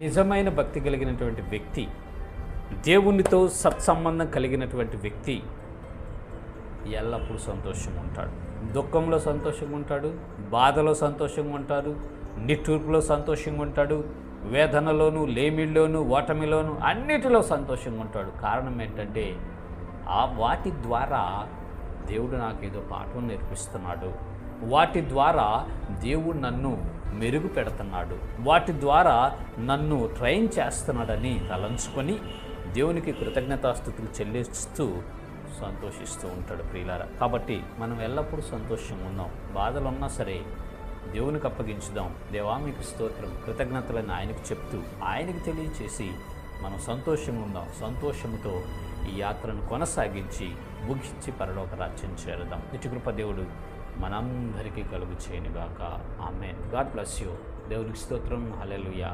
నిజమైన భక్తి కలిగినటువంటి వ్యక్తి, దేవునితో సత్సంబంధం కలిగినటువంటి వ్యక్తి ఎల్లప్పుడూ సంతోషంగా ఉంటాడు. దుఃఖంలో సంతోషంగా ఉంటాడు, బాధలో సంతోషంగా ఉంటాడు, నిట్టూర్పులో సంతోషంగా ఉంటాడు, వేదనలోను, లేమిళ్ళలోను, ఓటమిలోను అన్నిటిలో సంతోషంగా ఉంటాడు. కారణం ఏంటంటే వాటి ద్వారా దేవుడు నాకేదో పాఠం నేర్పిస్తున్నాడు, వాటి ద్వారా దేవుడు నన్ను మెరుగు పెడుతున్నాడు, వాటి ద్వారా నన్ను ట్రైన్ చేస్తున్నాడని తలంచుకొని దేవునికి కృతజ్ఞతాస్తుతులు చెల్లిస్తూ సంతోషిస్తూ ఉంటాడు ప్రియులారా. కాబట్టి మనం ఎల్లప్పుడూ సంతోషంగా ఉందాం. బాధలు ఉన్నా సరే దేవునికి అప్పగించుదాం. దేవా మీకు స్తోత్రం, కృతజ్ఞతలను ఆయనకు చెప్తూ ఆయనకు తెలియచేసి మనం సంతోషంగా ఉందాం. సంతోషంతో ఈ యాత్రను కొనసాగించి ముగించి పరలోక రాజ్యం చేరదాం. ఇటు కృప దేవుడు మనందరికీ కలుగు చేయనుగాక. ఆమేన్. God bless you. దేవునికి స్తోత్రం. హల్లెలూయా.